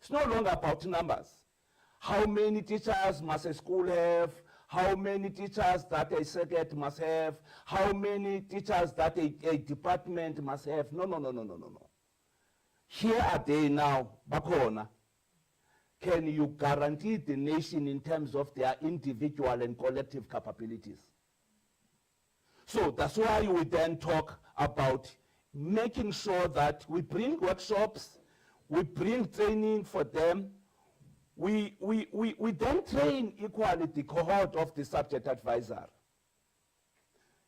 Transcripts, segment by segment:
It's no longer about numbers. How many teachers must a school have? How many teachers that a circuit must have? How many teachers that a department must have? No. Here are they now, Bakona. Can you guarantee the nation in terms of their individual and collective capabilities? So that's why we then talk about making sure that we bring workshops, we bring training for them. We then train equally the cohort of the subject advisor.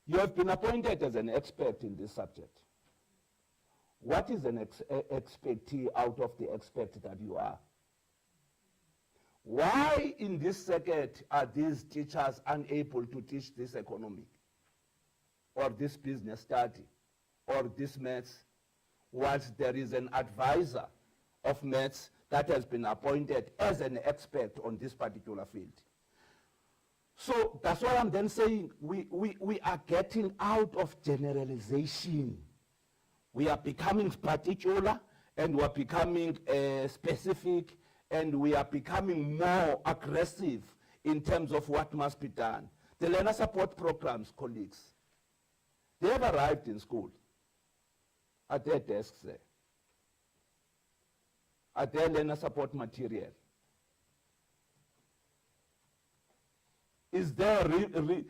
You have been appointed as an expert in this subject. What is an expertise out of the expert that you are? Why in this circuit are these teachers unable to teach this economic, or this business study, or this maths, whilst there is an advisor of maths that has been appointed as an expert on this particular field? So that's what I'm then saying. We are getting out of generalization. We are becoming particular, and we are becoming specific, and we are becoming more aggressive in terms of what must be done. The learner support programs, colleagues, they have arrived in school at their desks there. At their learner support material. Is there the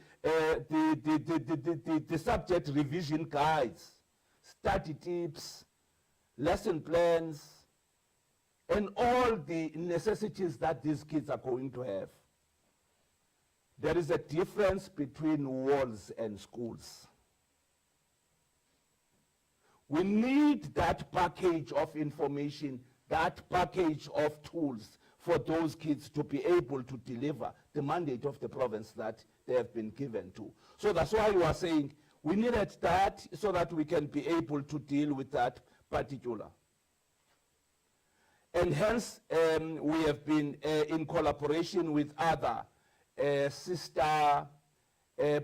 subject revision guides, study tips, lesson plans, and all the necessities that these kids are going to have? There is a difference between walls and schools. We need that package of information, that package of tools for those kids to be able to deliver the mandate of the province that they have been given to. So that's why we are saying we needed that so that we can be able to deal with that particular. And hence, we have been in collaboration with other sister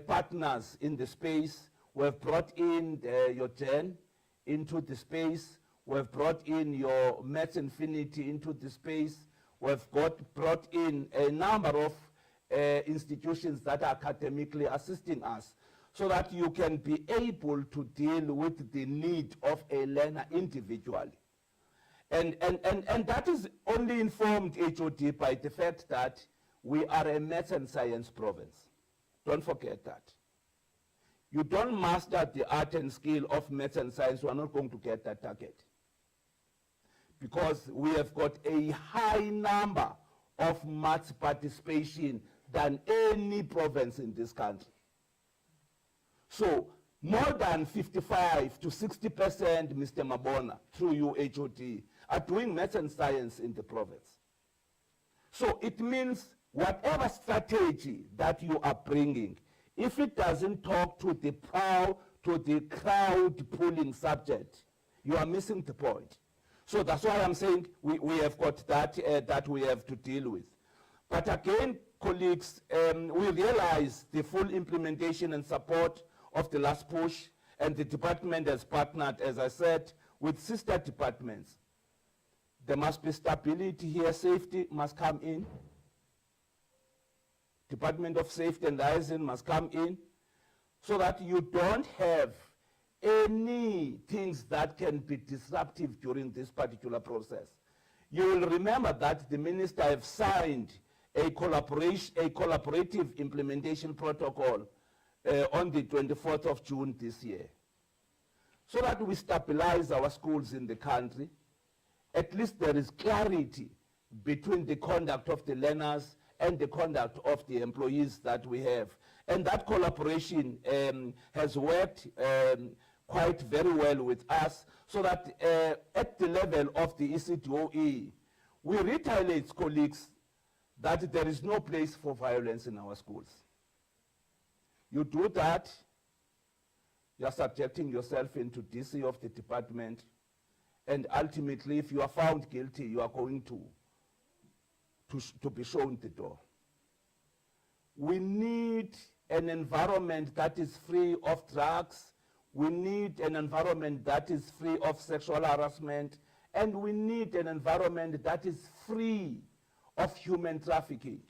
partners in the space. We have brought in your Gen into the space. We have brought in your Maths Infinity into the space. We have brought in a number of institutions that are academically assisting us so that you can be able to deal with the need of a learner individually. And that is only informed, HOD, by the fact that we are a maths and science province. Don't forget that. You don't master the art and skill of maths and science, you are not going to get that target. Because we have got a high number of maths participation than any province in this country. So more than 55 to 60%, Mr. Mabona, through you, HOD, are doing maths and science in the province. So it means whatever strategy that you are bringing, if it doesn't talk to the crowd pulling subject, you are missing the point. So that's why I'm saying we have got that that we have to deal with. But again, colleagues, we realize the full implementation and support of the last push, and the department has partnered, as I said, with sister departments. There must be stability here, safety must come in. Department of Safety and Liaison must come in so that you don't have any things that can be disruptive during this particular process. You will remember that the minister have signed a collaborative implementation protocol on the 24th of June this year, so that we stabilize our schools in the country. At least there is clarity between the conduct of the learners and the conduct of the employees that we have. And that collaboration has worked quite very well with us, so that at the level of the ECDOE, we retaliate, colleagues, that there is no place for violence in our schools. You do that, you are subjecting yourself into DC of the department, and ultimately, if you are found guilty, you are going to be shown the door. We need an environment that is free of drugs. We need an environment that is free of sexual harassment And we need an environment that is free of human trafficking.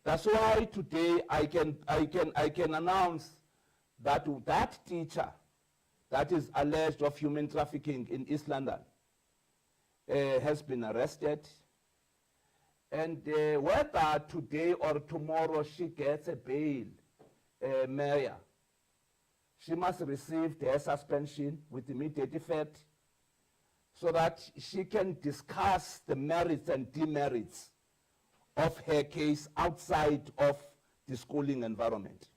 That's why today I can announce that that teacher that is alleged of human trafficking in East London has been arrested. And whether today or tomorrow she gets a bail, mayor, she must receive her suspension with immediate effect so that she can discuss the merits and demerits of her case outside of the schooling environment.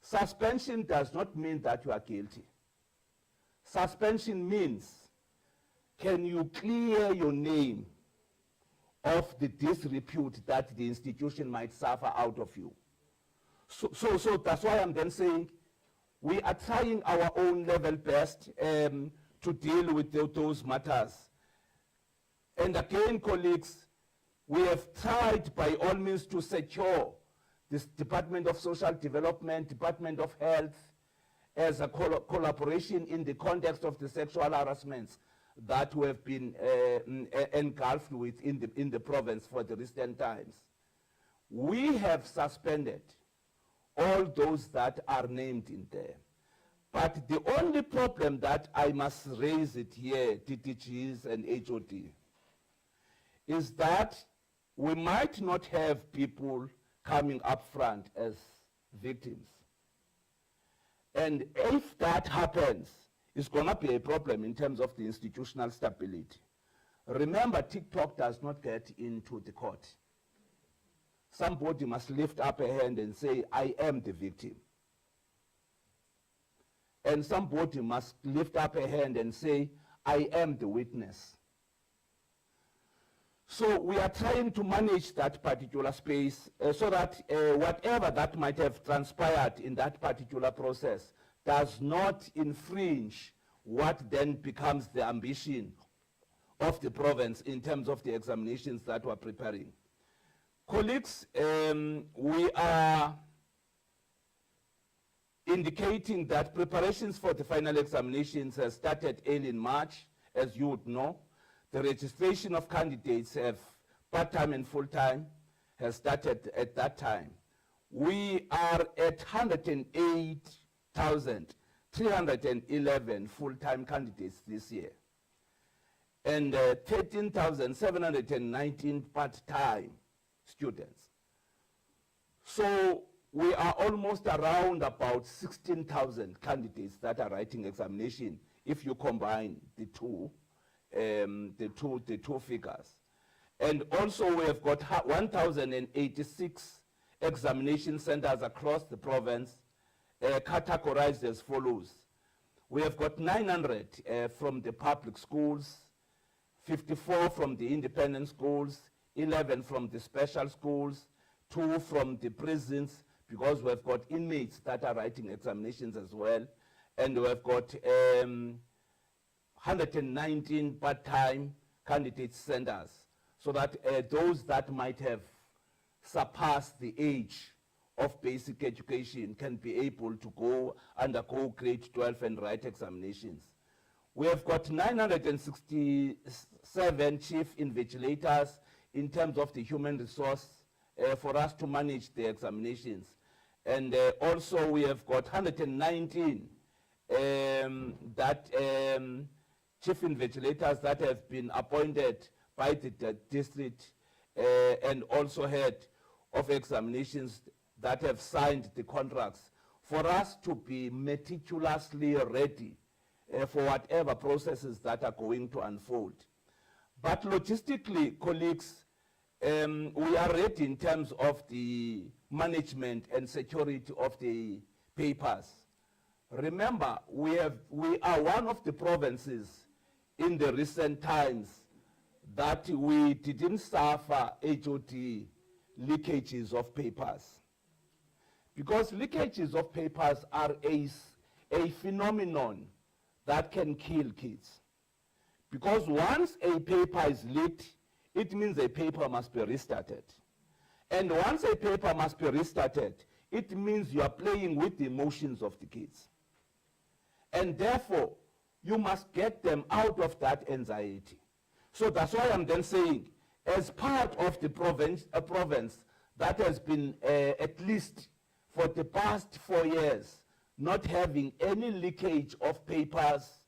Suspension does not mean that you are guilty. Suspension means, can you clear your name of the disrepute that the institution might suffer out of you? So that's why I'm then saying we are trying our own level best to deal with those matters. And again, colleagues, we have tried by all means to secure this Department of Social Development, Department of Health, as a collaboration in the context of the sexual harassments that we have been engulfed with in the province for the recent times. We have suspended all those that are named in there. But the only problem that I must raise it here, TTGs and HOD, is that we might not have people coming up front as victims. And if that happens, it's going to be a problem in terms of the institutional stability. Remember, TikTok does not get into the court. Somebody must lift up a hand and say, I am the victim. And somebody must lift up a hand and say, I am the witness. So we are trying to manage that particular space so that whatever that might have transpired in that particular process does not infringe what then becomes the ambition of the province in terms of the examinations that we're preparing. Colleagues, we are indicating that preparations for the final examinations have started early in March, as you would know. The registration of candidates have part-time and full-time has started at that time. We are at 108,311 full-time candidates this year and 13,719 part-time students. So we are almost around about 16,000 candidates that are writing examination if you combine the two figures. And also we have got 1,086 examination centers across the province, categorized as follows. We have got 900 from the public schools, 54 from the independent schools, 11 from the special schools, 2 from the prisons, because we have got inmates that are writing examinations as well, and we have got 119 part-time candidate centers, so that those that might have surpassed the age of basic education can be able to undergo grade 12 and write examinations. We have got 967 chief invigilators in terms of the human resource for us to manage the examinations. And also we have got 119 chief invigilators that have been appointed by the district and also head of examinations that have signed the contracts for us to be meticulously ready for whatever processes that are going to unfold. But logistically, colleagues, we are ready in terms of the management and security of the papers. Remember, we are one of the provinces in the recent times that we didn't suffer HOD leakages of papers. Because leakages of papers are a phenomenon that can kill kids. Because once a paper is leaked, it means a paper must be restarted. And once a paper must be restarted, it means you are playing with the emotions of the kids. And therefore, You must get them out of that anxiety. So that's why I'm then saying, as part of the province that has been, at least for the past 4 years, not having any leakage of papers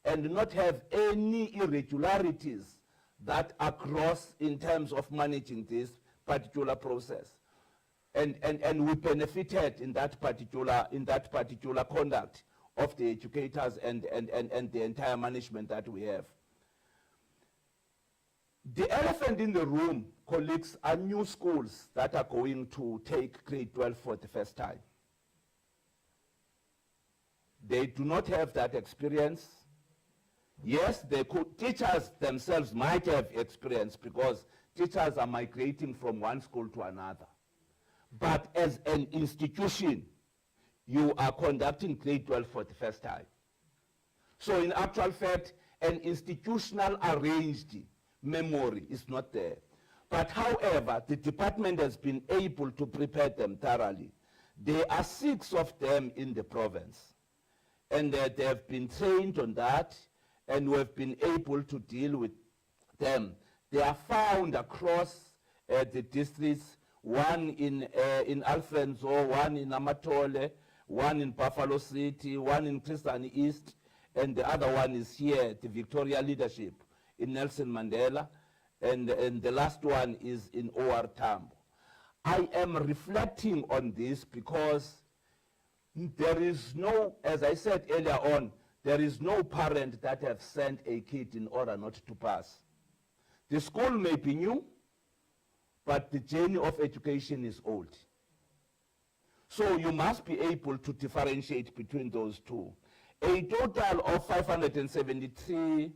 and not have any irregularities that are gross in terms of managing this particular process. And we benefited in that particular conduct of the educators and the entire management that we have. The elephant in the room, colleagues, are new schools that are going to take grade 12 for the first time. They do not have that experience. Yes, teachers themselves might have experience because teachers are migrating from one school to another. But as an institution, you are conducting grade 12 for the first time. So in actual fact, an institutional arranged memory is not there. But however, the department has been able to prepare them thoroughly. There are 6 of them in the province. And they have been trained on that, and we have been able to deal with them. They are found across the districts, one in Alfenzo, one in Amatole, one in Buffalo City, one in Christian East, and the other one is here, the Victoria Leadership in Nelson Mandela, and the last one is in OR Tambo. I am reflecting on this because there is no, as I said earlier on, there is no parent that have sent a kid in order not to pass. The school may be new, but the journey of education is old. So you must be able to differentiate between those two. A total of 573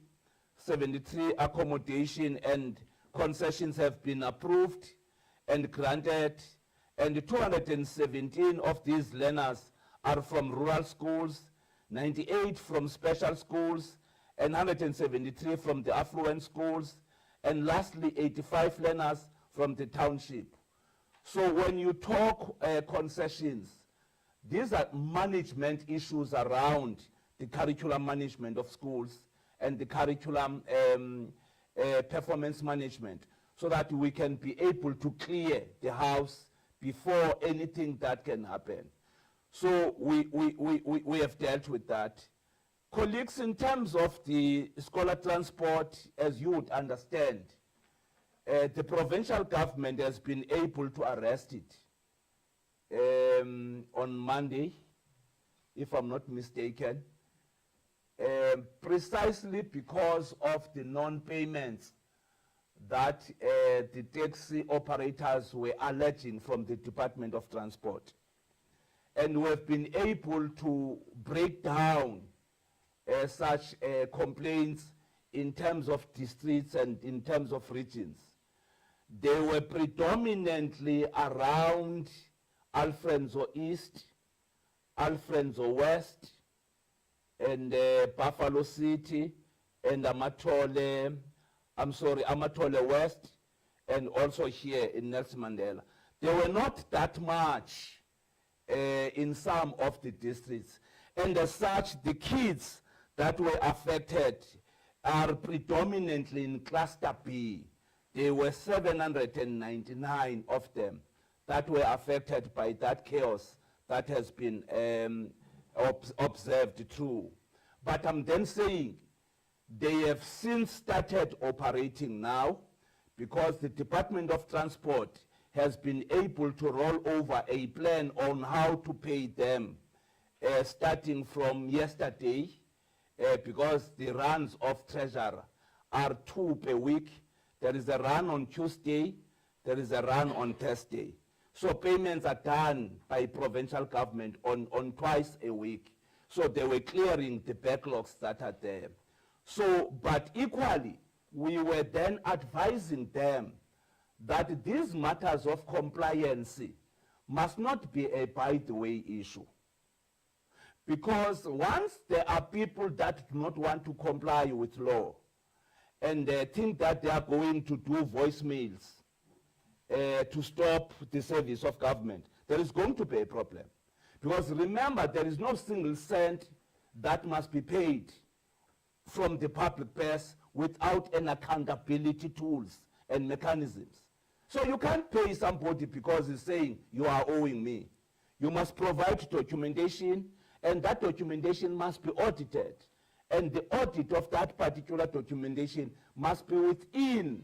accommodation and concessions have been approved and granted, and 217 of these learners are from rural schools, 98 from special schools, and 173 from the affluent schools, and lastly 85 learners from the township. So when you talk concessions, these are management issues around the curriculum management of schools and the curriculum performance management, so that we can be able to clear the house before anything that can happen. So we have dealt with that. Colleagues, in terms of the scholar transport, as you would understand, the provincial government has been able to arrest it on Monday, if I'm not mistaken, precisely because of the non-payments that the taxi operators were alleging from the Department of Transport. And we have been able to break down such complaints in terms of districts and in terms of regions. They were predominantly around Alfenzo East, Alfenzo West, and Buffalo City, and Amatole West, and also here in Nelson Mandela. There were not that much in some of the districts. And as such, the kids that were affected are predominantly in Cluster B. There were 799 of them that were affected by that chaos that has been observed through. But I'm then saying they have since started operating now, because the Department of Transport has been able to roll over a plan on how to pay them starting from yesterday, because the runs of Treasurer are 2 per week. There is a run on Tuesday, there is a run on Thursday. So payments are done by provincial government on twice a week. So they were clearing the backlogs that are there. So, but equally, we were then advising them that these matters of compliance must not be a by-the-way issue. Because once there are people that do not want to comply with law, and they think that they are going to do voicemails to stop the service of government, there is going to be a problem. Because remember, there is no single cent that must be paid from the public purse without an accountability tools and mechanisms. So you can't pay somebody because he's saying you are owing me. You must provide documentation, and that documentation must be audited. And the audit of that particular documentation must be within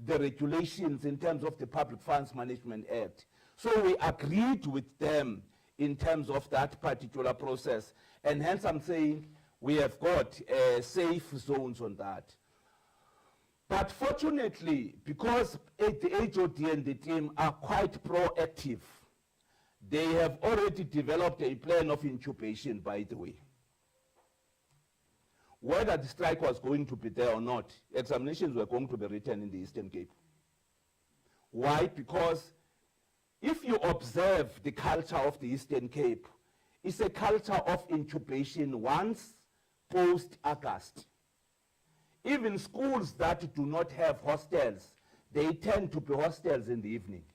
the regulations in terms of the Public Funds Management Act. So we agreed with them in terms of that particular process. And hence I'm saying we have got safe zones on that. But fortunately, because the HOD and the team are quite proactive, they have already developed a plan of incubation, by the way. Whether the strike was going to be there or not, examinations were going to be written in the Eastern Cape. Why? Because if you observe the culture of the Eastern Cape, it's a culture of incubation once post-August. Even schools that do not have hostels, they tend to be hostels in the evening.